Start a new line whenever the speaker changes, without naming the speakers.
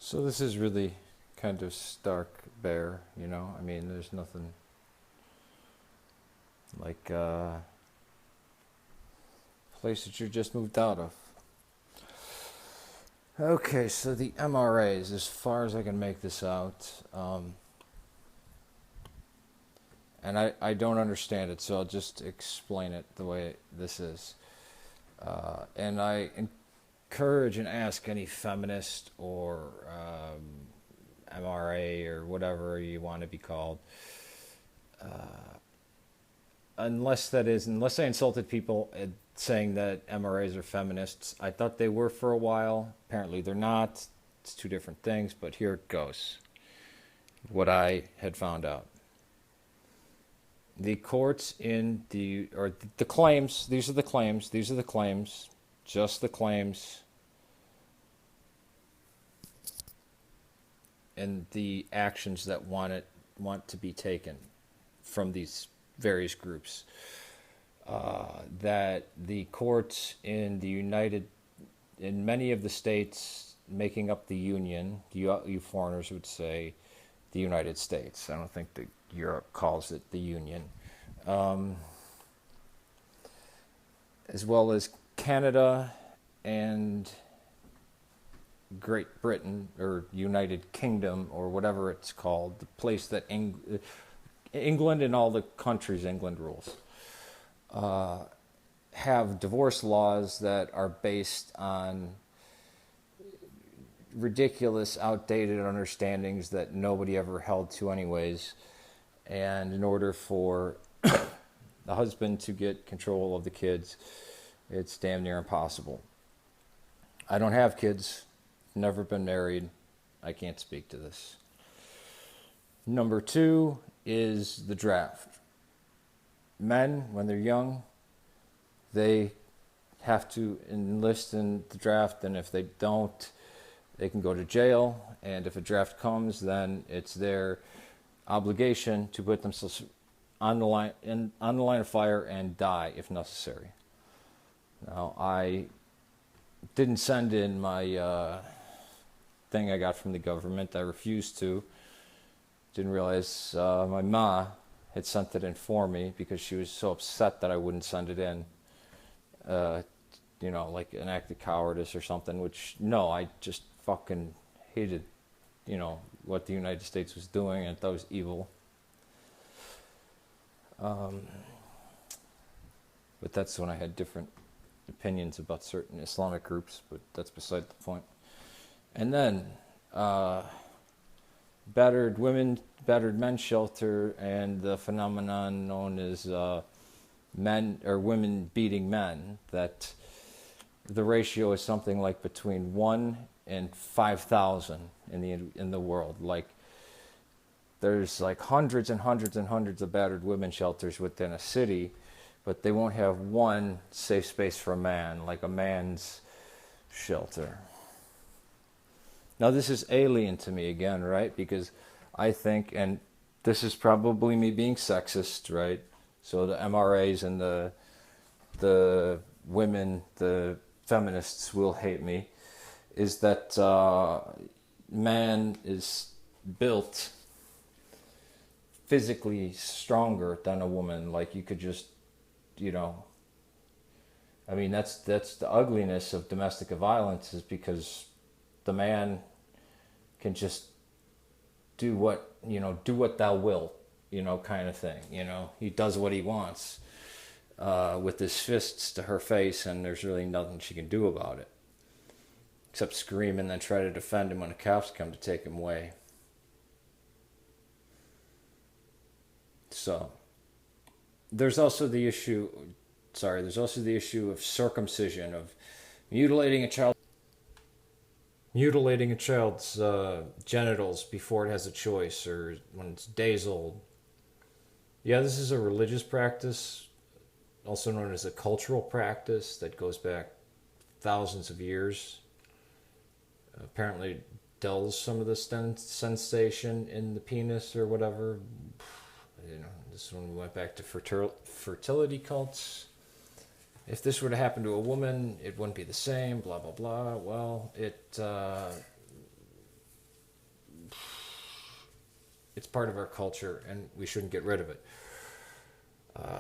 So this is really kind of stark bare, you know? I mean, there's nothing like a place that you just moved out of. Okay, so the MRAs, as far as I can make this out, and I don't understand it, so I'll just explain it the way this is. And I encourage and ask any feminist or MRA or whatever you want to be called, unless I insulted people saying that MRAs are feminists. I thought they were for a while. Apparently they're not. It's two different things, but here it goes. What I had found out. The courts in the claims, these are the claims, just the claims, and the actions that want to be taken from these various groups. That the courts in many of the states making up the Union, you foreigners would say the United States. I don't think that Europe calls it the Union. As well as Canada and Great Britain, or United Kingdom, or whatever it's called, the place that England and all the countries England rules, have divorce laws that are based on ridiculous, outdated understandings that nobody ever held to anyways. And in order for the husband to get control of the kids, it's damn near impossible. I don't have kids, never been married. I can't speak to this. Number two is the draft. Men, when they're young, they have to enlist in the draft, and if they don't, they can go to jail. And if a draft comes, then it's their obligation to put themselves on the line of fire and die if necessary. Now, I didn't send in my thing I got from the government. I refused to. Didn't realize my ma had sent it in for me because she was so upset that I wouldn't send it in. Like an act of cowardice or something, which, no, I just fucking hated, what the United States was doing, and thought it was evil. But that's when I had different opinions about certain Islamic groups, but that's beside the point. And then, battered men shelter, and the phenomenon known as men or women beating men, that the ratio is something like between 1 and 5,000 in the world. Like, there's like hundreds and hundreds and hundreds of battered women shelters within a city, but they won't have one safe space for a man, like a man's shelter. Now, this is alien to me again, right? Because I think, and this is probably me being sexist, right? So the MRAs and the women, the feminists will hate me, is that man is built physically stronger than a woman. Like, you could just, that's the ugliness of domestic violence, is because the man can just do what thou wilt, kind of thing. He does what he wants with his fists to her face, and there's really nothing she can do about it except scream and then try to defend him when the cops come to take him away. So there's also the issue of circumcision, of mutilating a child's genitals before it has a choice, or when it's days old. Yeah, this is a religious practice, also known as a cultural practice, that goes back thousands of years. Apparently dulls some of the sensation in the penis or whatever. This one went back to fertility cults. If this were to happen to a woman, it wouldn't be the same, blah, blah, blah. Well, it's part of our culture, and we shouldn't get rid of it.